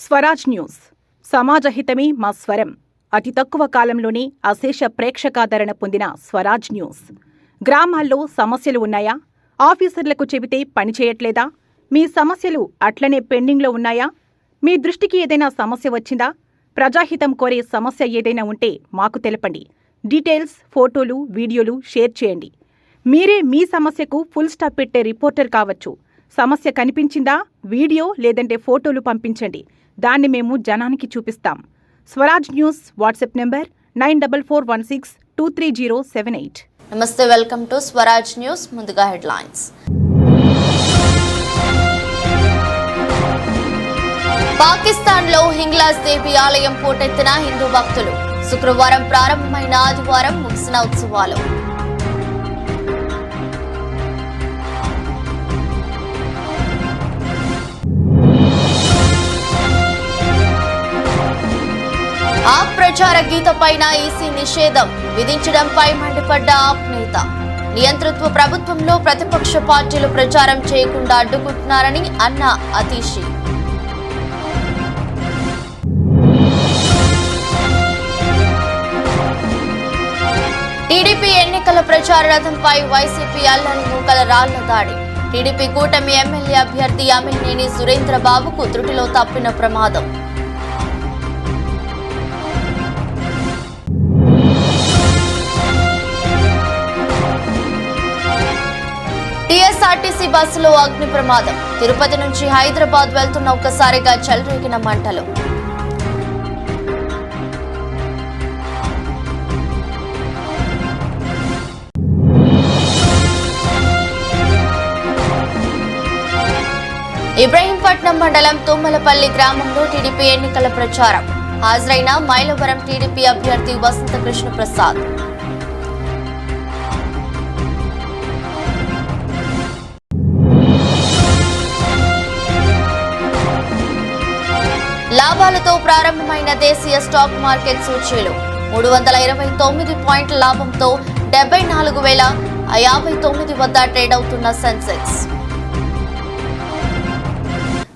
Swaraj news సమాజహితమే మా స్వరం. అతి తక్కువ కాలంలోనే అశేష ప్రేక్షకాదరణ పొందిన స్వరాజ్ న్యూస్. గ్రామాల్లో సమస్యలు ఉన్నాయా? ఆఫీసర్లకు చెబితే పనిచేయట్లేదా? మీ సమస్యలు అట్లనే పెండింగ్లో ఉన్నాయా? మీ దృష్టికి ఏదైనా సమస్య వచ్చిందా? ప్రజాహితం కోరే సమస్య ఏదైనా ఉంటే మాకు తెలపండి. డీటెయిల్స్, ఫోటోలు, వీడియోలు షేర్ చేయండి. మీరే మీ సమస్యకు ఫుల్ స్టాప్ పెట్టే రిపోర్టర్ కావచ్చు. సమస్య కనిపించిందా? వీడియో లేదంటే ఫోటోలు పంపించండి. దాన్ని మేము జనానికి చూపిస్తాం. Swaraj news WhatsApp number 9441623078. నమస్తే, వెల్కమ్ టు స్వరాజ్ న్యూస్. ముందుగా హెడ్లైన్స్. పాకిస్తాన్ లో హింగ్లాజ్ దేవి ఆలయం పోటెత్తిన హిందూ భక్తులు. శుక్రవారం ప్రారంభమైన ఆదివారం ముగిసిన ఉత్సవాలు. ఆప్ ప్రచార గీతపైన ఈసీ నిషేధం విధించడంపై మండిపడ్డ ఆప్ నేత. నియంతృత్వ ప్రభుత్వంలో ప్రతిపక్ష పార్టీలు ప్రచారం చేయకుండా అడ్డుకుంటున్నారని అన్న అతీషి. టీడీపీ ఎన్నికల ప్రచార రథంపై వైసీపీ అల్లరి మూకల రాళ్ల దాడి. టీడీపీ కూటమి ఎమ్మెల్యే అభ్యర్థి అమిలినేని సురేంద్రబాబుకు త్రుటిలో తప్పిన ప్రమాదం. టీఎస్ఆర్టీసీ బస్సులో అగ్ని ప్రమాదం. తిరుపతి నుంచి హైదరాబాద్ వెళ్తున్న ఒక్కసారిగా చెలరేగిన మంటలు. ఇబ్రహీంపట్నం మండలం తుమ్మలపల్లి గ్రామంలో టీడీపీ ఎన్నికల ప్రచారం. హాజరైన మైలవరం టీడీపీ అభ్యర్థి వసంత కృష్ణ ప్రసాద్. లాభాలతో ప్రారంభమైన దేశీయ స్టాక్ మార్కెట్ సూచీలు 329 పాయింట్ల లాభంతో 74,059 వద్ద ట్రేడ్ అవుతున్న సెన్సెక్స్.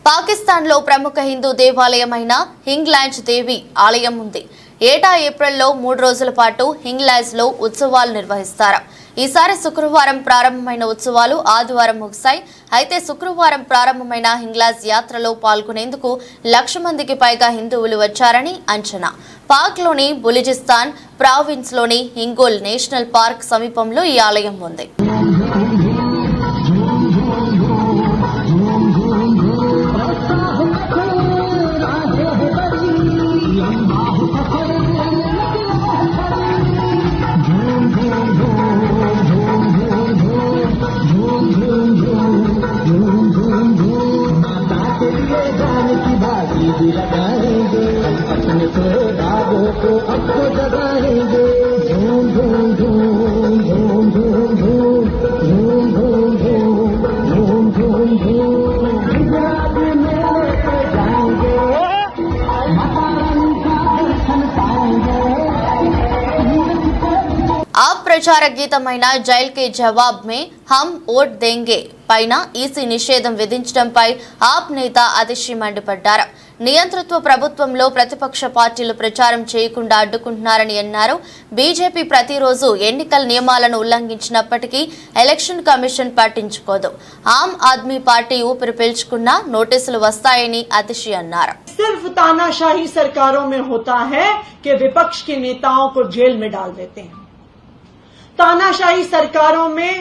పాకిస్తాన్ లో ప్రముఖ హిందూ దేవాలయమైన హింగ్లాజ్ దేవి ఆలయం ఉంది. ఏటా ఏప్రిల్లో 3 రోజుల పాటు హింగ్లాజ్ లో ఉత్సవాలు నిర్వహిస్తారు. ఈసారి శుక్రవారం ప్రారంభమైన ఉత్సవాలు ఆదివారం ముగిశాయి. అయితే శుక్రవారం ప్రారంభమైన హింగ్లాజ్ యాత్రలో పాల్గొనేందుకు 1,00,000 మందికి పైగా హిందువులు వచ్చారని అంచనా. పాక్ లోని బులిజిస్తాన్ ప్రావిన్స్ లోని హింగోల్ నేషనల్ పార్క్ సమీపంలో ఈ ఆలయం ఉంది. ప్రచార గీతమైన జైల్ కే జవాబ్ మే హమ్ ఓట్ దేంగే పైన ఈసీ నిషేధం విధించడంపై ఆప్ నేత అతిషి మండిపడ్డారు. నియంతృత్వ ప్రభుత్వంలో ప్రతిపక్ష పార్టీలు ప్రచారం చేయకుండా అడ్డుకుంటున్నారని అన్నారు. బీజేపీ ప్రతిరోజు ఎన్నికల నియమాలను ఉల్లంఘించినప్పటికీ ఎలక్షన్ కమిషన్ పట్టించుకోదు. ఆమ్ ఆద్మీ పార్టీ ఊపిరి పీల్చుకున్నా నోటీసులు వస్తాయని అతిషి అన్నారు. सिर्फ तानाशाही सरकारों में होता है कि विपक्ष के नेताओं को जेल में डाल देते हैं. तानाशाही सरकारों में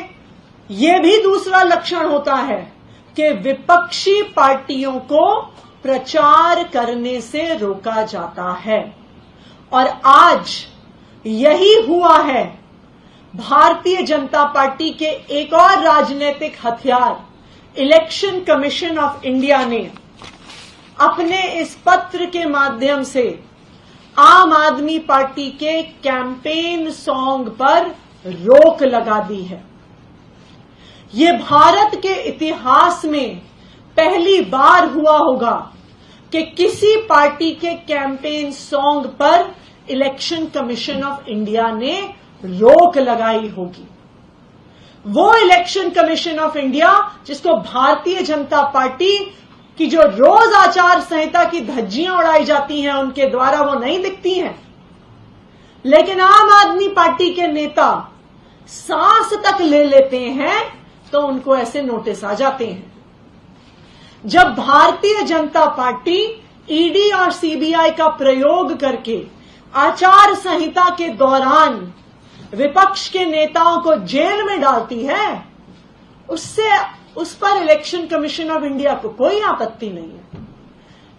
यह भी दूसरा लक्षण होता है कि विपक्षी पार्टियों को प्रचार करने से रोका जाता है. और आज यही हुआ है. भारतीय जनता पार्टी के एक और राजनीतिक हथियार इलेक्शन कमीशन ऑफ इंडिया ने अपने इस पत्र के माध्यम से आम आदमी पार्टी के कैंपेन सॉन्ग पर रोक लगा दी है. ये भारत के इतिहास में पहली बार हुआ होगा कि किसी पार्टी के कैंपेन सॉन्ग पर इलेक्शन कमीशन ऑफ इंडिया ने रोक लगाई होगी. वो इलेक्शन कमीशन ऑफ इंडिया जिसको भारतीय जनता पार्टी कि जो रोज आचार संहिता की धज्जियां उड़ाई जाती हैं उनके द्वारा वो नहीं दिखती हैं, लेकिन आम आदमी पार्टी के नेता सांस तक ले लेते हैं तो उनको ऐसे नोटिस आ जाते हैं। जब भारतीय जनता पार्टी ईडी और सीबीआई का प्रयोग करके आचार संहिता के दौरान विपक्ष के नेताओं को जेल में डालती है, उस पर इलेक्शन कमीशन ऑफ इंडिया को कोई आपत्ति नहीं है,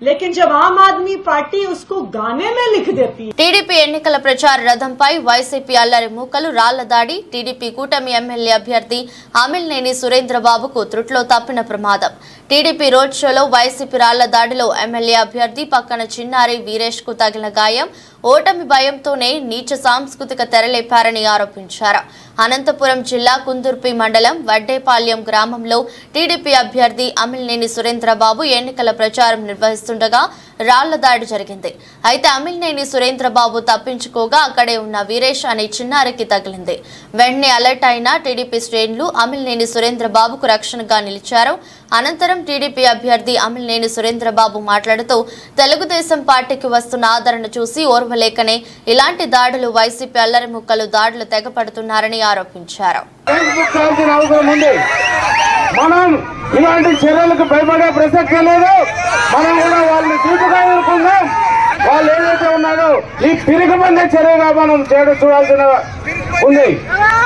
लेकिन जब आम आदमी पार्टी उसको गाने में लिख देती है। టీడీపీ ఎన్నికల ప్రచార రథంపై వైసీపీ అల్లరి మూకలు రాళ్ల దాడి. టీడీపీ కూటమి ఎమ్మెల్యే అభ్యర్థి అమిలినేని సురేంద్రబాబుకు త్రుట్లో తప్పిన ప్రమాదం. టీడీపీ రోడ్ షోలో వైసీపీ రాళ్ల దాడిలో ఎమ్మెల్యే అభ్యర్థి పక్కన చిన్నారి వీరేష్ కు తగిలిన గాయం. ఓటమి భయంతోనే నీచ సాంస్కృతిక తెరలేపారని ఆరోపించారు. అనంతపురం జిల్లా కుందుర్పి మండలం వడ్డేపాల్యం గ్రామంలో టీడీపీ అభ్యర్థి అమిలినేని సురేంద్రబాబు ఎన్నికల ప్రచారం నిర్వహిస్తుండగా రాళ్ల దాడి జరిగింది. అయితే అమిలినేని సురేంద్రబాబు తప్పించుకోగా అక్కడే ఉన్న వీరేష్ అనే చిన్నారికి తగిలింది. వెంటనే అలర్ట్ అయిన టీడీపీ శ్రేణులు అమిలినేని సురేంద్రబాబుకు రక్షణగా నిలిచారు. అనంతరం టీడీపీ అభ్యర్థి అమిలినేని సురేంద్రబాబు మాట్లాడుతూ తెలుగుదేశం పార్టీకి వస్తున్న ఆదరణ చూసి ఓర్వలేకనే ఇలాంటి దాడులు వైసీపీ అల్లరి ముక్కలు దాడులు తెగపడుతున్నారని ఆరోపించారు. మనం ఇలాంటి చర్యలకు భయపడే ప్రసక్తే లేదు. మనం కూడా వాళ్ళని తీర్పుగా ఎదుర్కొందాం. వాళ్ళు ఏదైతే ఉన్నారో ఈ తిరిగిబందే చర్యగా మనం చూడాల్సిన ఉంది.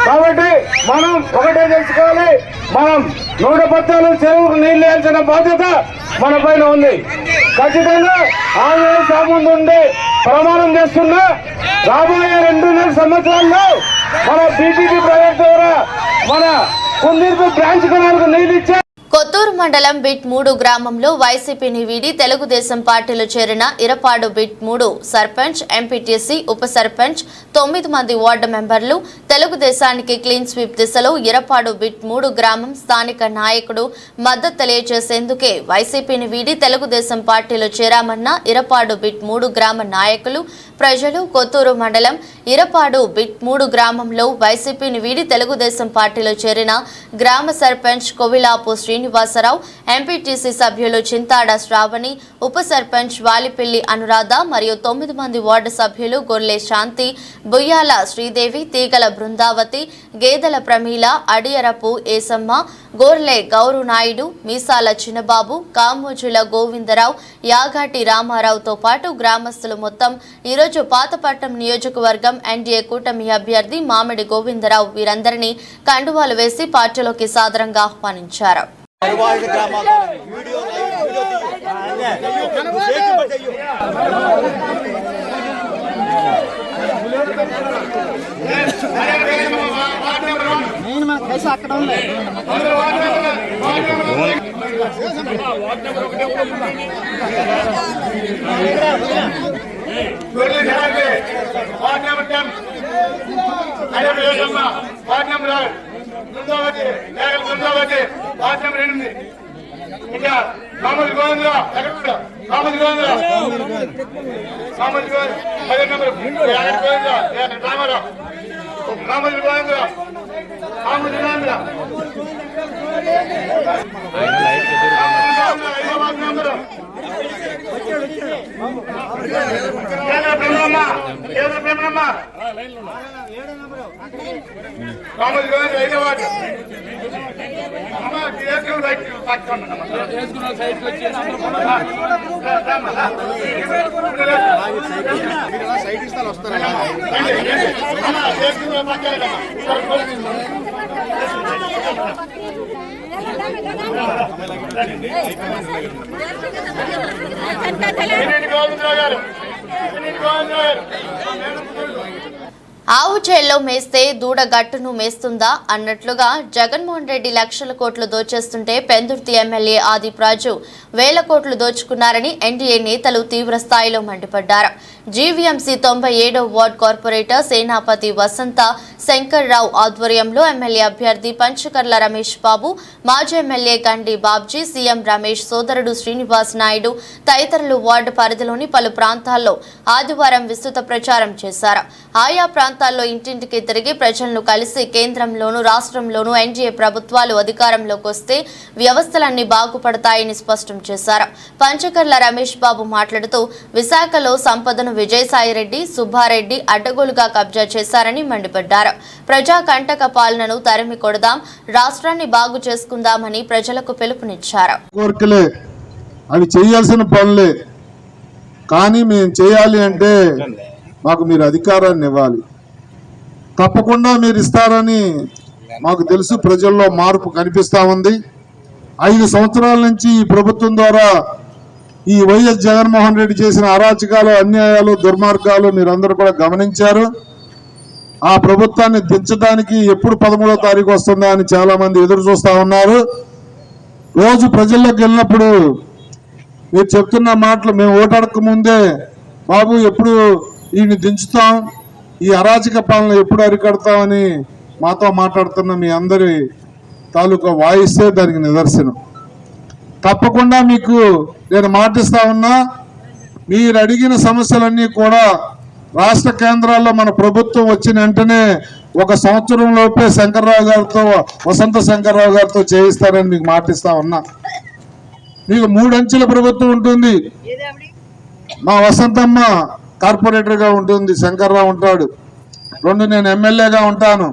కాబట్టి మనం ఒకటే తెలుసుకోవాలి, మనం 114 చెరువుకు నీళ్లు వేయాల్సిన బాధ్యత మన పైన ఉంది. ఖచ్చితంగా ఆంజనేయ స్వామి ముందు ఉండి ప్రమాణం చేస్తున్నా రాబోయే 2.5 సంవత్సరాల్లో మన బీటీపీ ప్రాజెక్ట్ ద్వారా మన కుందిర్పు బ్రాంచ్ కెనాల్కు నీళ్లు ఇచ్చే. కొత్తూరు మండలం బిట్ 3 గ్రామంలో వైసీపీని వీడి తెలుగుదేశం పార్టీలో చేరిన ఇరపాడు బిట్ 3 సర్పంచ్, ఎంపీటీసీ, ఉప సర్పంచ్, 9 మంది వార్డు మెంబర్లు తెలుగుదేశానికి క్లీన్ స్వీప్ దిశలో ఇరపాడు బిట్ 3 గ్రామం స్థానిక నాయకుడు మద్దతు తెలియజేసేందుకే వైసీపీని వీడి తెలుగుదేశం పార్టీలో చేరామన్న ఇరపాడు బిట్ 3 గ్రామ నాయకులు, ప్రజలు కొత్తూరు మండలం ఇరపాడు బిట్ 3 గ్రామంలో వైసీపీని వీడి తెలుగుదేశం పార్టీలో చేరిన గ్రామ సర్పంచ్ కొవిలాపు శ్రీనివాసరావు, ఎంపీటీసీ సభ్యులు చింతాడ శ్రావణి, ఉప సర్పంచ్ వాలిపిల్లి అనురాధ మరియు 9 మంది వార్డు సభ్యులు గొర్లె శాంతి, బుయ్యాల శ్రీదేవి, తీగల బృందావతి, గేదెల ప్రమీల, అడియరపు ఏసమ్మ, గోర్లె గౌరు నాయుడు, మీసాల చిన్నబాబు, కామోజుల గోవిందరావు, యాగాటి రామారావుతో పాటు గ్రామస్తులు మొత్తం ఈరోజు పాతపట్నం నియోజకవర్గం ఎన్డీఏ కూటమి అభ్యర్థి మామిడి గోవిందరావు వీరందరినీ కండువాలు వేసి పార్టీలోకి సాదరంగా ఆహ్వానించారు. ఇంకా మామూలు గోవిందరావు మామూలు గోవిందరావు 10 నెంబర్ రామారావు మామూలు గోవిందరావు మామూలు గోవిందరావు 5వ నెంబరు ప్రేమమ్మ మామూలు గోవిందరావు 5వ వార్డు సైడ్కి వచ్చి సైడ్ ఇస్తాను వస్తారా ఆవు చేల్లో మేస్తే దూడ గట్టును మేస్తుందా అన్నట్లుగా జగన్మోహన్ రెడ్డి లక్షల కోట్లు దోచేస్తుంటే పెందుర్తి ఎమ్మెల్యే ఆదిప్ రాజు వేల కోట్లు దోచుకున్నారని ఎన్డీఏ నేతలు తీవ్ర స్థాయిలో మండిపడ్డారు. జీవీఎంసీ 97వ వార్డ్ కార్పొరేటర్ సేనాపతి వసంత శంకర్రావు ఆధ్వర్యంలో ఎమ్మెల్యే అభ్యర్థి పంచకర్ల రమేష్ బాబు, మాజీ ఎమ్మెల్యే గండి బాబ్జీ, సీఎం రమేష్ సోదరుడు శ్రీనివాస్ నాయుడు తదితరులు వార్డు పరిధిలోని పలు ప్రాంతాల్లో ఆదివారం విస్తృత ప్రచారం చేశారు. ఆయా ప్రాంతాల్లో ఇంటింటికి తిరిగి ప్రజలను కలిసి కేంద్రంలోనూ రాష్ట్రంలోనూ ఎన్డీఏ ప్రభుత్వాలు అధికారంలోకి వస్తే వ్యవస్థలన్నీ బాగుపడతాయని స్పష్టం చేశారు. పంచకర్ల రమేష్ బాబు మాట్లాడుతూ విశాఖలో సంపదను విజయసాయిరెడ్డి, సుబ్బారెడ్డి అడ్డగోలుగా కబ్జా చేశారని మండిపడ్డారు. ప్రజా కంటక పాలనను తరిమి కొడదాం, రాష్ట్రాన్ని బాగు చేసుకుందామని ప్రజలకు పిలుపునిచ్చారు. కోరికలే అవి చేయాల్సిన పనులే, కానీ మేము చేయాలి అంటే మాకు మీరు అధికారాన్ని ఇవ్వాలి. తప్పకుండా మీరు ఇస్తారని మాకు తెలుసు. ప్రజల్లో మార్పు కనిపిస్తా ఉంది. 5 సంవత్సరాల నుంచి ఈ ప్రభుత్వం ద్వారా ఈ వైఎస్ జగన్మోహన్ రెడ్డి చేసిన అరాచకాలు, అన్యాయాలు, దుర్మార్గాలు మీరందరూ కూడా గమనించారు. ఆ ప్రభుత్వాన్ని దించడానికి ఎప్పుడు 13వ తారీఖు వస్తుందా అని చాలా మంది ఎదురు చూస్తా ఉన్నారు. రోజు ప్రజల్లోకి వెళ్ళినప్పుడు మీరు చెప్తున్న మాటలు మేము ఓటాడక ముందే, బాబు ఎప్పుడు ఈయన్ని దించుతాం, ఈ అరాచక పాలన ఎప్పుడు అరికడతామని మాతో మాట్లాడుతున్న మీ అందరి తాలూకా వాయిస్తే దానికి నిదర్శనం. తప్పకుండా మీకు నేను మాటిస్తా ఉన్నా, మీరు అడిగిన సమస్యలన్నీ కూడా రాష్ట్ర కేంద్రాల్లో మన ప్రభుత్వం వచ్చిన వెంటనే 1 సంవత్సరం లోపే శంకర్రావు గారితో, వసంత శంకర్రావు గారితో చేయిస్తారని మీకు మాటిస్తా ఉన్నా. మీకు 3 అంచెల ప్రభుత్వం ఉంటుంది. మా వసంతమ్మ కార్పొరేటర్గా ఉంటుంది, శంకర్రావు ఉంటాడు, 2 నేను ఎమ్మెల్యేగా ఉంటాను.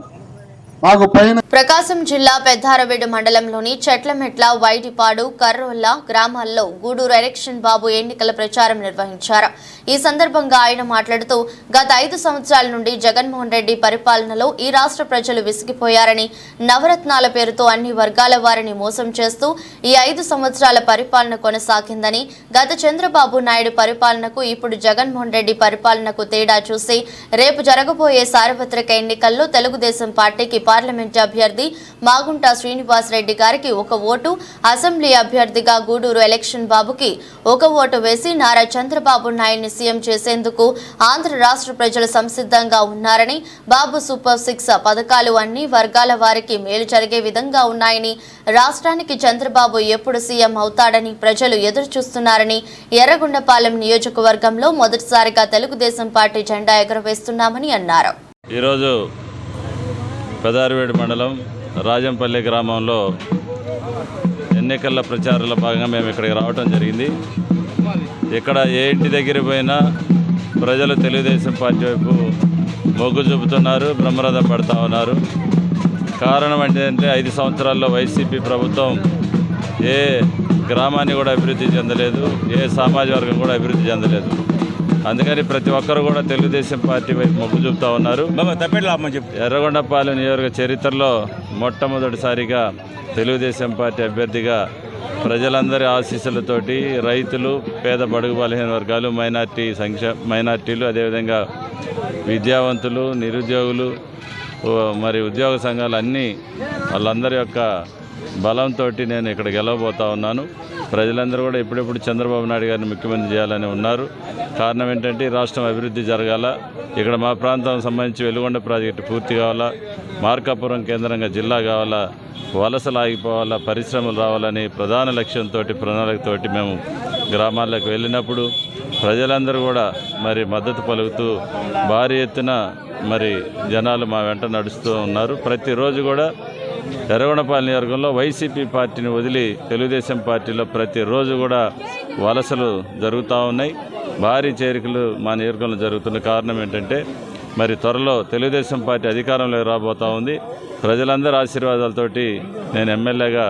మాకు పైన ప్రకాశం జిల్లా పెద్దారవీడు మండలంలోని చెట్లమెట్ల, వైటిపాడు, కర్రోల్ల గ్రామాల్లో గూడూరు ఎలక్షన్ బాబు ఎన్నికల ప్రచారం నిర్వహించారు. ఈ సందర్భంగా ఆయన మాట్లాడుతూ గత 5 సంవత్సరాల నుండి జగన్మోహన్ రెడ్డి పరిపాలనలో ఈ రాష్ట్ర ప్రజలు విసిగిపోయారని, నవరత్నాల పేరుతో అన్ని వర్గాల వారిని మోసం చేస్తూ ఈ 5 సంవత్సరాల పరిపాలన కొనసాగిందని, గత చంద్రబాబు నాయుడు పరిపాలనకు ఇప్పుడు జగన్మోహన్ రెడ్డి పరిపాలనకు తేడా చూసి రేపు జరగబోయే సార్వత్రిక ఎన్నికల్లో తెలుగుదేశం పార్టీకి పార్లమెంట్ అభ్యర్థి మాగుంట శ్రీనివాస్ రెడ్డి గారికి 1 ఓటు, అసెంబ్లీ అభ్యర్థిగా గూడూరు ఎలక్షన్ బాబుకి 1 ఓటు వేసి నారా చంద్రబాబు నాయుడిని సీఎం చేసేందుకు ఆంధ్ర రాష్ట్ర ప్రజలు సంసిద్ధంగా ఉన్నారని, బాబు సూపర్ 6 పథకాలు అన్ని వర్గాల వారికి మేలు జరిగే విధంగా ఉన్నాయని, రాష్ట్రానికి చంద్రబాబు ఎప్పుడు సీఎం అవుతాడని ప్రజలు ఎదురు చూస్తున్నారని, ఎర్రగొండపాలెం నియోజకవర్గంలో మొదటిసారిగా తెలుగుదేశం పార్టీ జెండా ఎగురవేస్తున్నామని అన్నారు. ఈరోజు పెదారవేడు మండలం రాజంపల్లి గ్రామంలో ఎన్నికల ప్రచారంలో భాగంగా మేము ఇక్కడికి రావడం జరిగింది. ఇక్కడ ఏ ఇంటి దగ్గర పోయినా ప్రజలు తెలుగుదేశం పార్టీ వైపు మొగ్గు చూపుతున్నారు, బ్రహ్మరథం పడుతూ ఉన్నారు. కారణం ఏంటంటే 5 సంవత్సరాల్లో వైసీపీ ప్రభుత్వం ఏ గ్రామాన్ని కూడా అభివృద్ధి చెందలేదు, ఏ సామాజిక వర్గం కూడా అభివృద్ధి చెందలేదు. అందుకని ప్రతి ఒక్కరు కూడా తెలుగుదేశం పార్టీ వైపు మొగ్గు చూపుతూ ఉన్నారు. ఎర్రగొండపాలెం నియోజక చరిత్రలో మొట్టమొదటిసారిగా తెలుగుదేశం పార్టీ అభ్యర్థిగా ప్రజలందరి ఆశీస్సులతోటి రైతులు, పేద బడుగు బలహీన వర్గాలు, మైనార్టీలు, అదేవిధంగా విద్యావంతులు, నిరుద్యోగులు, మరి ఉద్యోగ సంఘాలు అన్నీ వాళ్ళందరి యొక్క బలంతో నేను ఇక్కడ గెలవబోతా ఉన్నాను. ప్రజలందరూ కూడా ఎప్పుడెప్పుడు చంద్రబాబు నాయుడు గారిని ముఖ్యమంత్రి చేయాలని ఉన్నారు. కారణం ఏంటంటే ఈ రాష్ట్రం అభివృద్ధి జరగాల, ఇక్కడ మా ప్రాంతం సంబంధించి వెలుగొండ ప్రాజెక్టు పూర్తి కావాలా, మార్కాపురం కేంద్రంగా జిల్లా కావాలా, వలసలు ఆగిపోవాలా, పరిశ్రమలు రావాలని ప్రధాన లక్ష్యంతో, ప్రణాళికతోటి మేము గ్రామాల్లోకి వెళ్ళినప్పుడు ప్రజలందరూ కూడా మరి మద్దతు పలుకుతూ భారీ ఎత్తున మరి జనాలు మా వెంట నడుస్తూ ఉన్నారు. ప్రతిరోజు కూడా ఎర్రగొండపాలెం నియోజకవర్గంలో వైసీపీ పార్టీని వదిలి తెలుగుదేశం పార్టీలో ప్రతిరోజు కూడా వలసలు జరుగుతూ ఉన్నాయి. భారీ చేరికలు మా నియోజకవర్గంలో జరుగుతున్న కారణం ఏంటంటే మరి త్వరలో తెలుగుదేశం పార్టీ అధికారంలోకి రాబోతూ ఉంది. ప్రజలందరి ఆశీర్వాదాలతోటి నేను ఎమ్మెల్యేగా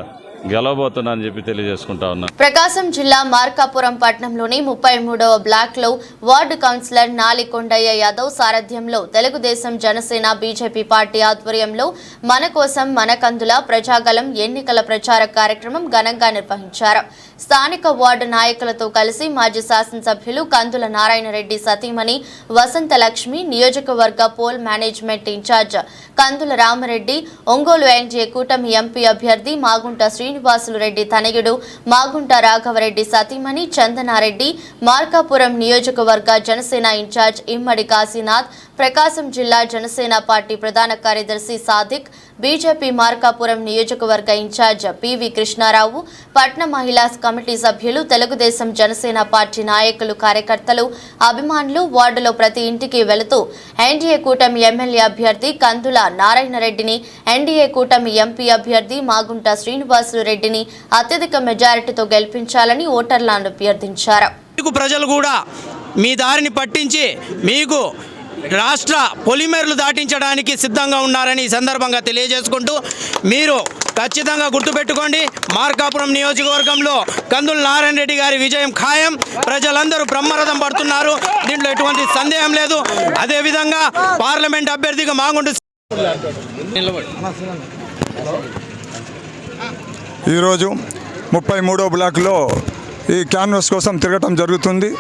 గెలవబోతున్నానని చెప్పి తెలియజేసుకుంటా ఉన్నా. ప్రకాశం జిల్లా మార్కాపురం పట్టణంలోని 33వ బ్లాక్ లో వార్డు కౌన్సిలర్ నాలికొండయ్య యాదవ్ సారథ్యంలో తెలుగుదేశం, జనసేన, బీజేపీ పార్టీ ఆధ్వర్యంలో మన కోసం మన కందుల ప్రజాగలం ఎన్నికల ప్రచార కార్యక్రమం ఘనంగా నిర్వహించారు. స్థానిక వార్డు నాయకులతో కలిసి మాజీ శాసనసభ్యులు కందుల నారాయణ రెడ్డి సతీమణి వసంత లక్ష్మి, నియోజకవర్గ పోల్ మేనేజ్మెంట్ ఇన్ఛార్జ్ కందుల రామరెడ్డి, ఒంగోలు ఎన్డీఏ కూటమి ఎంపీ అభ్యర్థి మాగుంట శ్రీనివాస్ శ్రీనివాసులు రెడ్డి తనయుడు మాగుంట రాఘవరెడ్డి సతీమణి చందనారెడ్డి, మార్కాపురం నియోజకవర్గ జనసేన ఇన్ఛార్జ్ ఇమ్మడి కాశీనాథ్, ప్రకాశం జిల్లా జనసేన పార్టీ ప్రధాన కార్యదర్శి సాదిక్, బీజేపీ మార్కాపురం నియోజకవర్గ ఇన్ఛార్జ్ పివి కృష్ణారావు, పట్న మహిళా కమిటీ సభ్యులు, తెలుగుదేశం జనసేన పార్టీ నాయకులు, కార్యకర్తలు, అభిమానులు వార్డులో ప్రతి ఇంటికి వెళుతూ ఎన్డీఏ కూటమి ఎమ్మెల్యే అభ్యర్థి కందుల నారాయణరెడ్డిని, ఎన్డీఏ కూటమి ఎంపీ అభ్యర్థి మాగుంట శ్రీనివాసులు రెడ్డిని అత్యధిక మెజారిటీతో గెలిపించాలని ఓటర్లను అభ్యర్థించారు. ప్రజలు కూడా మీ దారిని పట్టించి మీకు రాష్ట్ర పొలిమేరలు దాటించడానికి సిద్ధంగా ఉన్నారని ఈ సందర్భంగా తెలియజేసుకుంటూ, మీరు ఖచ్చితంగా గుర్తుపెట్టుకోండి, మార్కాపురం నియోజకవర్గంలో కందుల నారాయణ రెడ్డి గారి విజయం ఖాయం. ప్రజలందరూ బ్రహ్మరథం పడుతున్నారు, దీంట్లో ఎటువంటి సందేహం లేదు. అదేవిధంగా పార్లమెంట్ అభ్యర్థిగా మాగుంట ఈరోజు 33వ బ్లాక్లో ఈ క్యాన్వాస్ కోసం తిరగటం జరుగుతుంది.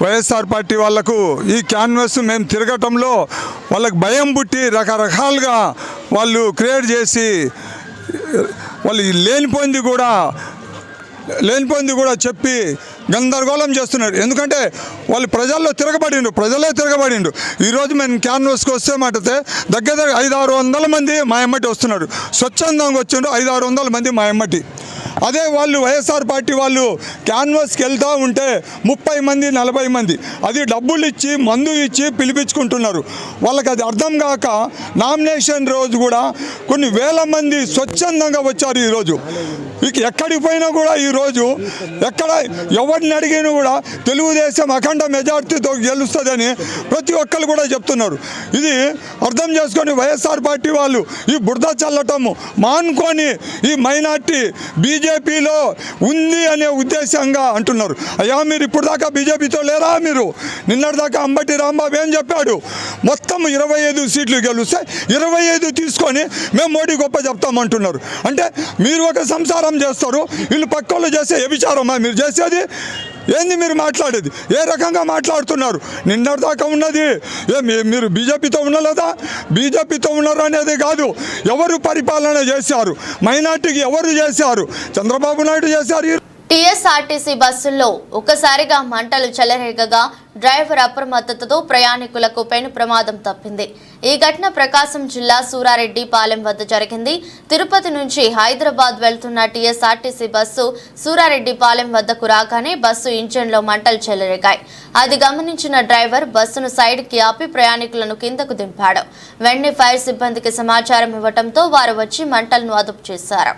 వైఎస్ఆర్ పార్టీ వాళ్లకు ఈ క్యాన్వాస్ మేము తిరగటంలో వాళ్ళకి భయం పుట్టి రకరకాలుగా వాళ్ళు క్రియేట్ చేసి వాళ్ళు లేనిపోయింది కూడా చెప్పి గందరగోళం చేస్తున్నారు. ఎందుకంటే వాళ్ళు ప్రజల్లో ప్రజలే తిరగబడిండు. ఈరోజు మేము క్యాన్వాస్కి వస్తే మాటితే దగ్గర 500-600 మంది మా ఎమ్మటి వస్తున్నారు. స్వచ్ఛందంగా వచ్చిండు 500-600 మంది మా ఎమ్మటి. అదే వాళ్ళు వైఎస్ఆర్ పార్టీ వాళ్ళు క్యాన్వాస్కి వెళ్తూ ఉంటే 30 మంది 40 మంది అది డబ్బులు ఇచ్చి మందు ఇచ్చి పిలిపించుకుంటున్నారు. వాళ్ళకి అది అర్థం కాక నామినేషన్ రోజు కూడా కొన్ని వేల మంది స్వచ్ఛందంగా వచ్చారు. ఈరోజు ఎక్కడికి పోయినా కూడా ఈరోజు ఎవరిని అడిగినా కూడా తెలుగుదేశం అఖండ మెజార్టీతో గెలుస్తుందని ప్రతి ఒక్కరు కూడా చెప్తున్నారు. ఇది అర్థం చేసుకొని వైఎస్ఆర్ పార్టీ వాళ్ళు ఈ బురద చల్లటము మానుకొని ఈ మైనార్టీ బీజేపీలో ఉంది అనే ఉద్దేశంగా అంటున్నారు. అయ్యా మీరు ఇప్పుడు దాకా బీజేపీతో లేరా? మీరు నిన్నటిదాకా అంబటి రాంబాబు ఏం చెప్పాడు? మొత్తం 25 సీట్లు గెలుస్తే 25 తీసుకొని మేము మోడీ గొప్ప చెప్తామంటున్నారు. అంటే మీరు ఒక సంసారం చేస్తారు, వీళ్ళు పక్కోళ్ళు చేసే వ్యభిచారమా మీరు చేసేది? ఏంది మీరు మాట్లాడేది? ఏ రకంగా మాట్లాడుతున్నారు? నిన్నటిదాకా ఉన్నది మీరు బీజేపీతో ఉండలేదా? బీజేపీతో ఉన్నారు అనేది కాదు, ఎవరు పరిపాలన చేశారు, మైనార్టీకి ఎవరు చేశారు? చంద్రబాబు నాయుడు చేశారు. టీఎస్ఆర్టీసీ బస్సుల్లో ఒక్కసారిగా మంటలు చెలరేగగా డ్రైవర్ అప్రమత్తతతో ప్రయాణికులకు పెను ప్రమాదం తప్పింది. ఈ ఘటన ప్రకాశం జిల్లా సూరారెడ్డి పాలెం వద్ద జరిగింది. తిరుపతి నుంచి హైదరాబాద్ వెళ్తున్న టీఎస్ఆర్టీసీ బస్సు సూరారెడ్డి పాలెం వద్దకు రాగానే బస్సు ఇంజన్లో మంటలు చెలరేగాయి. అది గమనించిన డ్రైవర్ బస్సును సైడ్కి ఆపి ప్రయాణికులను కిందకు దింపాడు. వెంటనే ఫైర్ సిబ్బందికి సమాచారం ఇవ్వడంతో వారు వచ్చి మంటలను అదుపు చేశారు.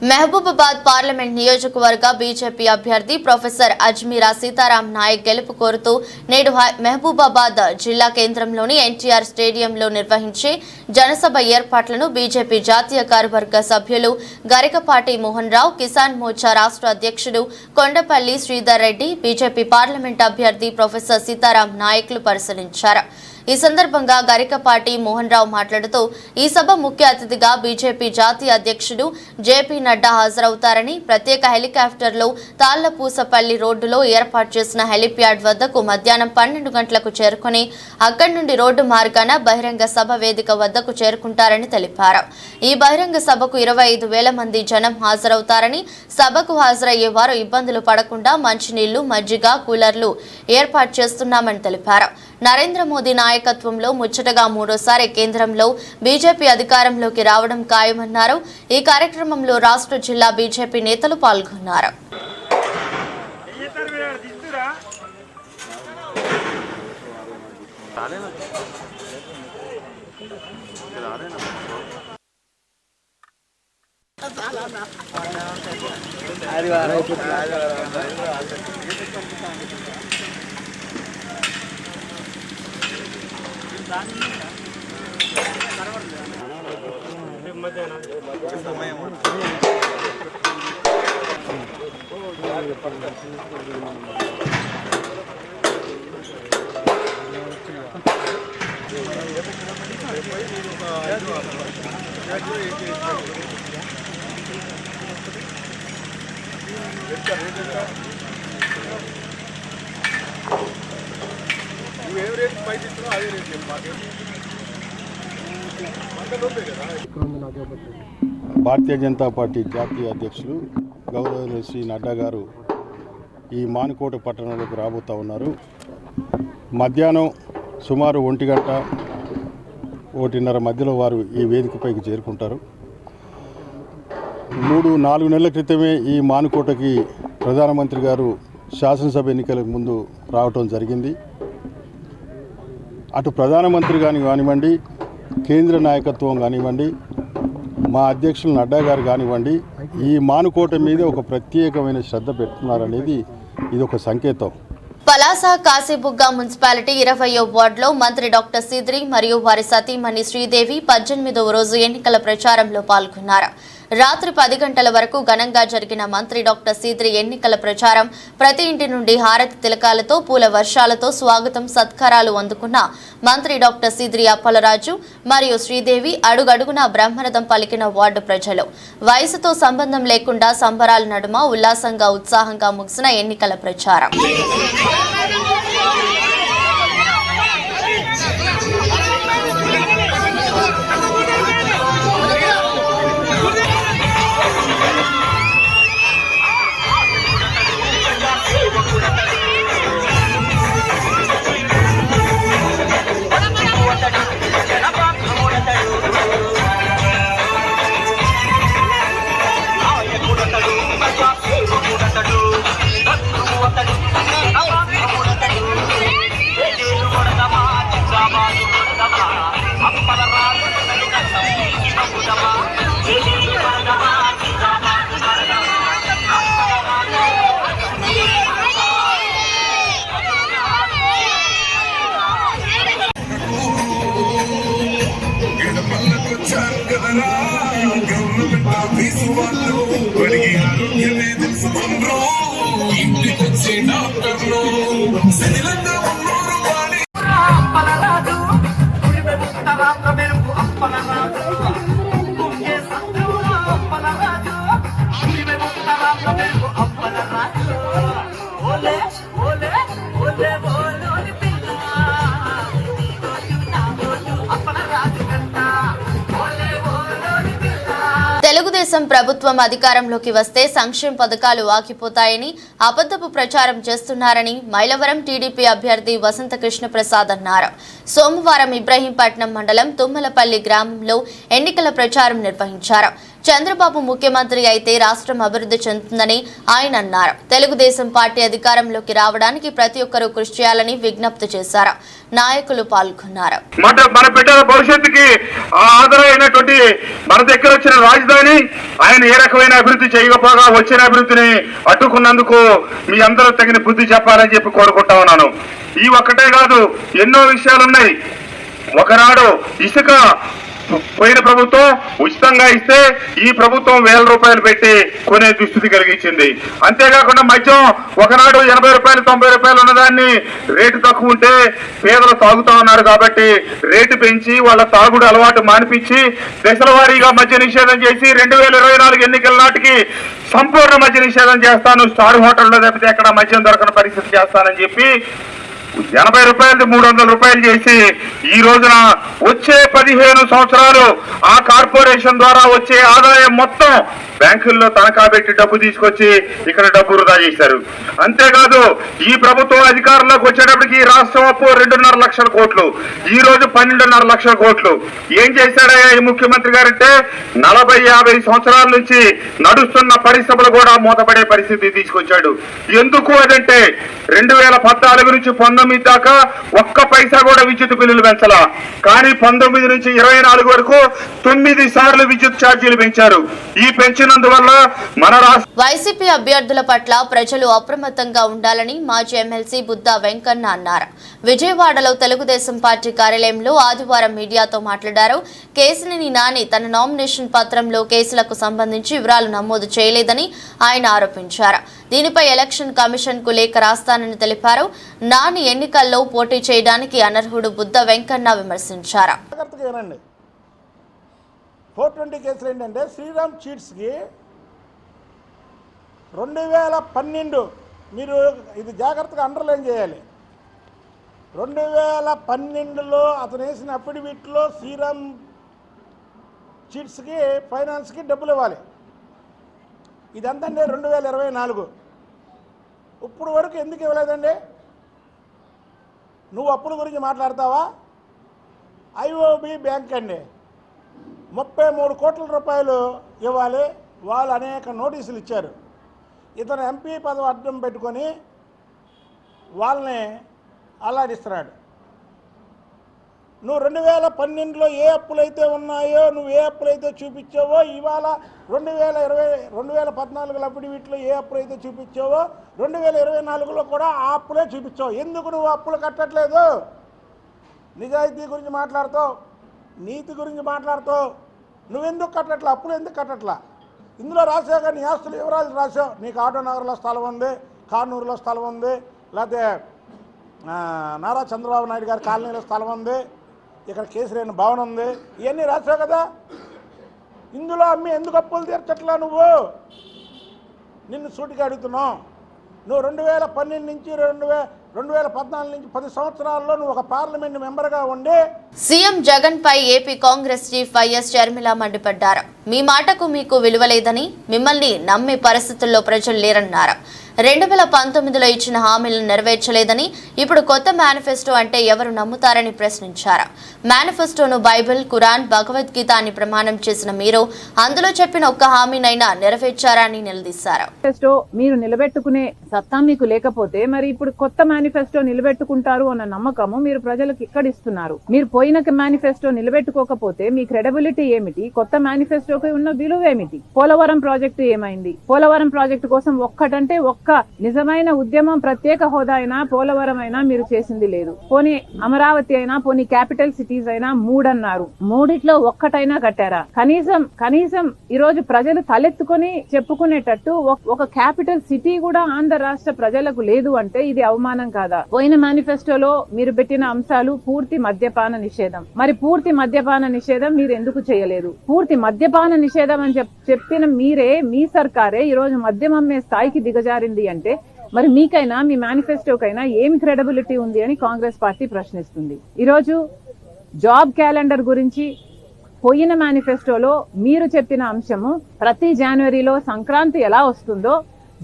మహబూబాబాద్ పార్లమెంట్ నియోజకవర్గ బీజేపీ అభ్యర్థి ప్రొఫెసర్ అజ్మీరా సీతారాం నాయక్ గెలుపు కోరుతూ నేడు మహబూబాబాద్ జిల్లా కేంద్రంలోని ఎన్టీఆర్ స్టేడియంలో నిర్వహించే జనసభ ఏర్పాట్లను బీజేపీ జాతీయ కార్యవర్గ సభ్యులు గరికపాటి మోహన్ రావు, కిసాన్ మోర్చా రాష్ట్ర అధ్యక్షుడు కొండపల్లి శ్రీధర్ రెడ్డి, బీజేపీ పార్లమెంట్ అభ్యర్థి ప్రొఫెసర్ సీతారాం నాయక్లు పరిశీలించారు. ఈ సందర్భంగా గరికపాటి మోహన్ రావు మాట్లాడుతూ ఈ సభ ముఖ్య అతిథిగా బీజేపీ జాతీయ అధ్యక్షుడు జేపీ నడ్డా హాజరవుతారని, ప్రత్యేక హెలికాప్టర్లో తాళ్లపూసపల్లి రోడ్డులో ఏర్పాటు చేసిన హెలిప్యాడ్ వద్దకు మధ్యాహ్నం 12 గంటలకు చేరుకుని అక్కడి నుండి రోడ్డు మార్గాన బహిరంగ సభ వేదిక వద్దకు చేరుకుంటారని తెలిపారు. ఈ బహిరంగ సభకు 25,000 మంది జనం హాజరవుతారని, సభకు హాజరయ్యే వారు ఇబ్బందులు పడకుండా మంచినీళ్లు, మజ్జిగ, కూలర్లు ఏర్పాటు చేస్తున్నామని తెలిపారు. నరేంద్ర మోదీ నాయకత్వంలో ముచ్చటగా 3వ కేంద్రంలో బీజేపీ అధికారంలోకి రావడం ఖాయమన్నారు. ఈ కార్యక్రమంలో రాష్ట్ర జిల్లా బీజేపీ నేతలు పాల్గొన్నారు. భారతీయ జనతా పార్టీ జాతీయ అధ్యక్షులు గౌరవ శ్రీ నడ్డా గారు ఈ మానుకోట పట్టణంలోకి రాబోతూ ఉన్నారు. మధ్యాహ్నం సుమారు 1 గంట 1:30 మధ్యలో వారు ఈ వేదికపైకి చేరుకుంటారు. 3-4 నెలల క్రితమే ఈ మానుకోటకి ప్రధానమంత్రి గారు శాసనసభ ఎన్నికలకు ముందు రావటం జరిగింది. అటు ప్రధానమంత్రి కానివ్వండి, కేంద్ర నాయకత్వం కానివ్వండి, మా అధ్యక్షులు నడ్డా గారు కానివ్వండి, ఈ మానుకోట మీద ఒక ప్రత్యేకమైన శ్రద్ధ పెడుతున్నారనేది ఇది ఒక సంకేతం. పలాస కాశీబుగ్గ మున్సిపాలిటీ 20వ వార్డులో మంత్రి డాక్టర్ సీద్రి మరియు వారి సతీమణి శ్రీదేవి 18వ రోజు ఎన్నికల ప్రచారంలో పాల్గొన్నారు. రాత్రి 10 గంటల వరకు ఘనంగా జరిగిన మంత్రి డాక్టర్ సీద్రి ఎన్నికల ప్రచారం ప్రతి ఇంటి నుండి హారతి తిలకాలతో పూల వర్షాలతో స్వాగతం సత్కారాలు అందుకున్న మంత్రి డాక్టర్ సీద్రి అప్పలరాజు మరియు శ్రీదేవి అడుగడుగునా బ్రహ్మరథం పలికిన వార్డు ప్రజలు వయసుతో సంబంధం లేకుండా సంబరాల నడుమ ఉల్లాసంగా ఉత్సాహంగా ముగిసిన ఎన్నికల ప్రచారం. తెలుగుదేశం ప్రభుత్వం అధికారంలోకి వస్తే సంక్షేమ పథకాలు ఆగిపోతాయని అబద్ధపు ప్రచారం చేస్తున్నారని మైలవరం టీడీపీ అభ్యర్థి వసంత కృష్ణ ప్రసాద్ అన్నారు. సోమవారం ఇబ్రహీంపట్నం మండలం తుమ్మలపల్లి గ్రామంలో ఎన్నికల ప్రచారం నిర్వహించారు. చంద్రబాబు ముఖ్యమంత్రి అయితే రాష్ట్రం అభివృద్ధి చెందుతుందని ఆయన అన్నారు. తెలుగుదేశం పార్టీ అధికారంలోకి రావడానికి ప్రతి ఒక్కరూ కృషి చేయాలని విజ్ఞప్తి చేశారు. నాయకులు పాల్గొన్నారు. మన బిడ్డల భవిష్యత్తుకి ఆధారమైనటువంటి మన దగ్గర వచ్చిన రాజధాని ఆయన ఏ రకమైన అభివృద్ధి చేయకపోగా వచ్చిన అభివృద్ధిని అడ్డుకున్నందుకు మీ అందరూ తగిన బుద్ధి చెప్పాలని చెప్పి కోరుకుంటా ఉన్నాను. ఈ ఒక్కటే కాదు, ఎన్నో విషయాలున్నాయి. ఒకనాడు ఇసుక పోయిన ప్రభుత్వం ఉచితంగా ఇస్తే ఈ ప్రభుత్వం 1000 రూపాయలు పెట్టి కొనే దుస్థితి కలిగించింది. అంతేకాకుండా మద్యం ఒకనాడు 80 రూపాయలు 90 రూపాయలు ఉన్నదాన్ని రేటు తక్కువ ఉంటే పేదలు తాగుతా ఉన్నారు కాబట్టి రేటు పెంచి వాళ్ళ తాగుడు అలవాటు మానిపించి దశల వారీగా మద్య నిషేధం చేసి 2024 ఎన్నికల నాటికి సంపూర్ణ మద్య నిషేధం చేస్తాను, స్టార్ హోటల్లో తప్పితే ఎక్కడ మద్యం దొరకని పరిస్థితి చేస్తానని చెప్పి 80 రూపాయలు 300 రూపాయలు చేసి ఈ రోజున వచ్చే 15 సంవత్సరాలు ఆ కార్పొరేషన్ ద్వారా వచ్చే ఆదాయం మొత్తం బ్యాంకుల్లో తనఖా పెట్టి డబ్బు తీసుకొచ్చి ఇక్కడ డబ్బు వృధా చేశారు. అంతేకాదు ఈ ప్రభుత్వం అధికారంలోకి వచ్చేటప్పటికి రాష్ట్రం అప్పు 2.5 లక్షల కోట్లు, ఈ రోజు 12.5 లక్షల కోట్లు. ఏం చేశాడయ్యా ఈ ముఖ్యమంత్రి గారంటే 40-50 సంవత్సరాల నుంచి నడుస్తున్న పరిశ్రమలు కూడా మూతపడే పరిస్థితి తీసుకొచ్చాడు. ఎందుకు అదంటే 2014 నుంచి 19 2019 దాకా ఒక్క పైసా కూడా విద్యుత్ బిల్లులు పెంచలా. కానీ 19 నుంచి 24 వరకు 9 సార్లు విద్యుత్ ఛార్జీలు పెంచారు. ఈ పెంచినందువల్ల మన వైసీపీ అభ్యర్థుల పట్ల ప్రజలు అప్రమత్తంగా ఉండాలని మాజీ ఎమ్మెల్సీ బుద్దా వెంకన్న అన్నారు. విజయవాడలో తెలుగుదేశం పార్టీ కార్యాలయంలో ఆదివారం మీడియాతో మాట్లాడారు. కేసినేని నాని తన నామినేషన్ పత్రంలో కేసులకు సంబంధించి వివరాలు నమోదు చేయలేదని ఆయన ఆరోపించారు. దీనిపై ఎలక్షన్ కమిషన్ కు లేఖ రాస్తానని తెలిపారు. నాని ఎన్నికల్లో పోటీ చేయడానికి అనర్హుడు బుద్దా వెంకన్న విమర్శించారు. 420 కేసులు ఏంటంటే శ్రీరామ్ చీట్స్కి 2012 మీరు ఇది జాగ్రత్తగా అండర్లైన్ చేయాలి. 2012లో అతను వేసిన అఫిడవిట్లో శ్రీరామ్ చీట్స్కి ఫైనాన్స్కి డబ్బులు ఇవ్వాలి. ఇదంతా 2024. ఇప్పుడు వరకు ఎందుకు ఇవ్వలేదండి? నువ్వు అప్పుల గురించి మాట్లాడతావా? ఐఓబి బ్యాంక్ అండి 33 కోట్ల రూపాయలు ఇవ్వాలి. వాళ్ళు అనేక నోటీసులు ఇచ్చారు. ఇతను ఎంపీ పదవి అడ్డం పెట్టుకొని వాళ్ళని అల్లాడిస్తున్నాడు. నువ్వు 2012లో ఏ అప్పులైతే ఉన్నాయో, నువ్వు ఏ అప్పులైతే చూపించావో, ఇవాళ 2014 అఫిడవిట్లో ఏ అప్పులైతే చూపించావో 2024లో కూడా ఆ అప్పులే చూపించావు. ఎందుకు నువ్వు అప్పులు కట్టట్లేదు? నిజాయితీ గురించి మాట్లాడుతావు, నీతి గురించి మాట్లాడుతావు. నువ్వెందుకు కట్టట్లా? అప్పులు ఎందుకు కట్టట్లా? ఇందులో రాసావు కానీ నీ ఆస్తులు వివరాలు రాసావు. నీకు ఆటోనగర్లో స్థలం ఉంది, కానూరులో స్థలం ఉంది, లేకపోతే నారా చంద్రబాబు నాయుడు గారి కాలనీలో స్థలం ఉంది, ఇక్కడ కేసీఆర్ భవన్ ఉంది. ఇవన్నీ రాసావు కదా. ఇందులో అమ్మి ఎందుకు అప్పులు తీర్చట్లా? నువ్వు నిన్ను సూటిగా అడుగుతున్నావు. నువ్వు 2012 నుంచి 2014 నుంచి 10 సంవత్సరాల్లో నువ్వు ఒక పార్లమెంట్ మెంబర్గా ఉండి సీఎం జగన్ పై AP Congress chief YS Sharmila మండిపడ్డారు. మీ మాటకు మీకు విలువ లేదని, మిమ్మల్ని నమ్మే పరిస్థితుల్లో ప్రజలు లేరన్నారు. 2019లో ఇచ్చిన హామీలను నెరవేర్చలేదని, ఇప్పుడు కొత్త మేనిఫెస్టో అంటే ఎవరు నమ్ముతారని ప్రశ్నించారు. మేనిఫెస్టోను బైబిల్, ఖురాన్, భగవద్గీత అని ప్రమాణం చేసిన మీరు అందులో చెప్పిన ఒక్క హామీనైనా నెరవేర్చారా అని నిలదీశారు. మేనిఫెస్టో మీరు నిలబెట్టుకునే సత్తా మీకు లేకపోతే మరి ఇప్పుడు కొత్త మేనిఫెస్టో నిలబెట్టుకుంటారు అన్న నమ్మకము మీరు ప్రజలకు ఇక్కడ ఇస్తున్నారు. మీరు పోయిన మేనిఫెస్టో నిలబెట్టుకోకపోతే మీ క్రెడిబిలిటీ ఏమిటి? కొత్త మేనిఫెస్టోకి ఉన్న విలువ ఏమిటి? పోలవరం ప్రాజెక్టు ఏమైంది? పోలవరం ప్రాజెక్టు కోసం ఒక్కటంటే ఒక్క నిజమైన ఉద్యమం, ప్రత్యేక హోదా అయినా, పోలవరం అయినా మీరు చేసింది లేదు. పోనీ అమరావతి అయినా, పోనీ క్యాపిటల్ సిటీస్ అయినా 3 అన్నారు. 3 ఒక్కటైనా కట్టారా? కనీసం ఈ రోజు ప్రజలు తలెత్తుకొని చెప్పుకునేటట్టు ఒక క్యాపిటల్ సిటీ కూడా ఆంధ్ర రాష్ట్ర ప్రజలకు లేదు అంటే ఇది అవమానం కాదా? పోయిన మేనిఫెస్టోలో మీరు పెట్టిన అంశాలు పూర్తి మద్యపాన నిషేధం. మరి పూర్తి మద్యపాన నిషేధం మీరు ఎందుకు చేయలేదు? పూర్తి మద్యపాన నిషేధం అని చెప్పిన మీరే, మీ సర్కారే ఈ రోజు మద్యం అమ్మే స్థాయికి దిగజారింది అంటే మరి మీకైనా, మీ మేనిఫెస్టోకైనా ఏమి క్రెడిబిలిటీ ఉంది అని కాంగ్రెస్ పార్టీ ప్రశ్నిస్తుంది. ఈరోజు జాబ్ క్యాలెండర్ గురించి పోయిన మేనిఫెస్టోలో మీరు చెప్పిన అంశము ప్రతి జనవరిలో సంక్రాంతి ఎలా వస్తుందో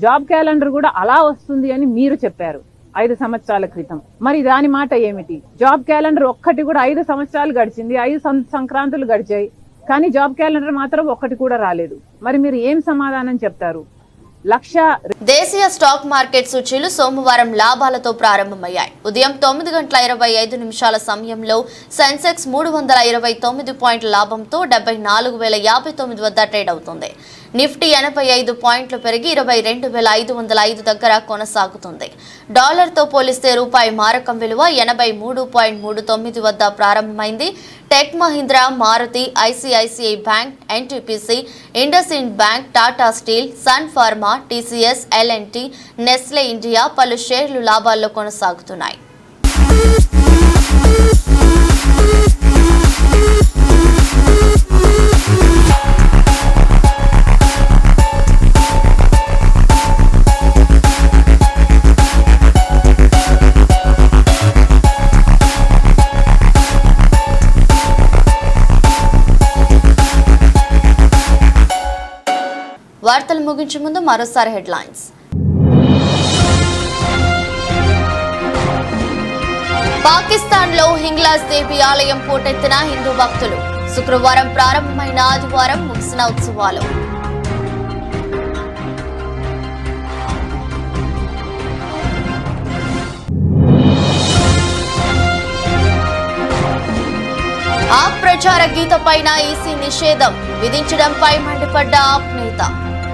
జాబ్ క్యాలెండర్ కూడా అలా వస్తుంది అని మీరు చెప్పారు 5 సంవత్సరాల క్రితం. మరి దాని మాట ఏమిటి? జాబ్ క్యాలెండర్ ఒక్కటి కూడా 5 సంవత్సరాలు గడిచింది, 5 సంక్రాంతులు గడిచాయి, కానీ జాబ్ క్యాలెండర్ మాత్రం ఒక్కటి కూడా రాలేదు. మరి మీరు ఏం సమాధానం చెప్తారు? దేశీయ స్టాక్ మార్కెట్ సూచీలు సోమవారం లాభాలతో ప్రారంభమయ్యాయి. ఉదయం 9:25 సమయంలో సెన్సెక్స్ 329 పాయింట్ల లాభంతో 74,059 వద్ద ట్రేడ్ అవుతుంది. నిఫ్టీ 85 పాయింట్లు పెరిగి 22,505 దగ్గర కొనసాగుతుంది. డాలర్తో పోలిస్తే రూపాయి మారకం విలువ 83.39 వద్ద ప్రారంభమైంది. Tech Mahindra, Maruti, ICICI Bank, NTPC, IndusInd Bank, Tata Steel, Sun Pharma, TCS, L&T, Nestle India పలు షేర్లు లాభాల్లో కొనసాగుతున్నాయి. వార్తలు ముగించే ముందు మరోసారి హెడ్లైన్స్. పాకిస్తాన్లో హింగ్లాజ్ దేవి ఆలయం పోటెత్తిన హిందూ భక్తులు. శుక్రవారం ప్రారంభమైన ఆదివారం ముగిసిన ఉత్సవాలు. ఆప్ ప్రచార గీత పైన ఈసీ నిషేధం విధించడంపై మండిపడ్డ ఆప్ నేత.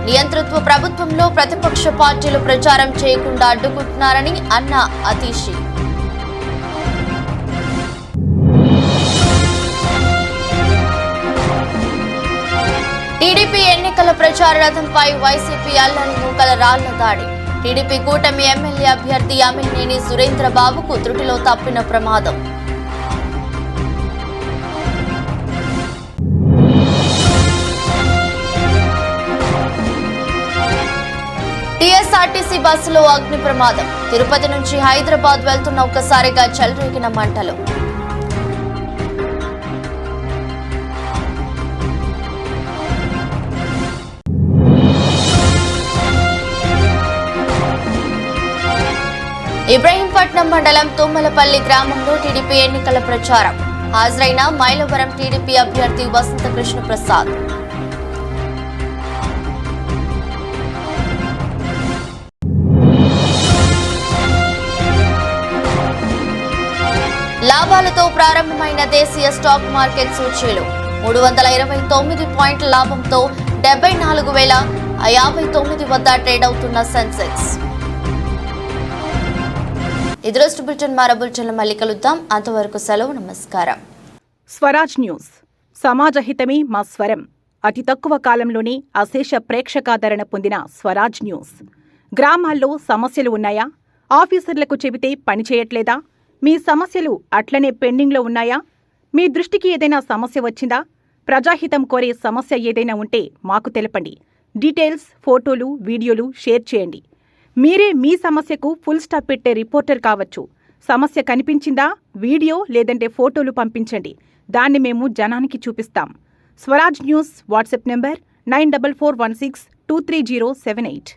నియంతృత్వ ప్రభుత్వంలో ప్రతిపక్ష పార్టీలు ప్రచారం చేయకుండా అడ్డుకుంటున్నారని అన్న అతీషి. టీడీపీ ఎన్నికల ప్రచార రథంపై వైసీపీ అల్లరి మూకల రాళ్ల దాడి. టీడీపీ కూటమి ఎమ్మెల్యే అభ్యర్థి అమిలినేని సురేంద్రబాబుకు త్రుటిలో తప్పిన ప్రమాదం. టీఎస్ఆర్టీసీ బస్సులో అగ్ని ప్రమాదం. తిరుపతి నుంచి హైదరాబాద్ వెళ్తున్న ఒక్కసారిగా చెలరేగిన మంటలు. ఇబ్రహీంపట్నం మండలం తుమ్మలపల్లి గ్రామంలో టీడీపీ ఎన్నికల ప్రచారం. హాజరైన మైలవరం టీడీపీ అభ్యర్థి వసంత కృష్ణ ప్రసాద్. లాభాలతో ప్రారంభమైన దేశీయ స్టాక్ మార్కెట్ సూచీలు 329 పాయింట్ల లాభంతో 74,059 వద్ద ట్రేడ్ అవుతున్న సెన్సెక్స్. ఇదృష్టి బులెటిన్ మరో బులెటిన్లో మళ్ళీ కలుద్దాం. అంతవరకు సెలవు, నమస్కారం. స్వరాజ్ న్యూస్. సమాజ హితమే మా స్వరం. అతి తక్కువ కాలంలోనే అశేష ప్రేక్షకాదరణ పొందిన స్వరాజ్ న్యూస్. గ్రామాల్లో సమస్యలు ఉన్నాయా? ఆఫీసర్లకు చెబితే పని చేయట్లేదా? మీ సమస్యలు అట్లనే పెండింగ్లో ఉన్నాయా? మీ దృష్టికి ఏదైనా సమస్య వచ్చిందా? ప్రజాహితం కోరే సమస్య ఏదైనా ఉంటే మాకు తెలపండి. డీటెయిల్స్, ఫోటోలు, వీడియోలు షేర్ చేయండి. మీరే మీ సమస్యకు ఫుల్ స్టాప్ పెట్టే రిపోర్టర్ కావచ్చు. సమస్య కనిపించిందా? వీడియో లేదంటే ఫోటోలు పంపించండి. దాన్ని మేము జనానికి చూపిస్తాం. Swaraj news WhatsApp number 9441623078.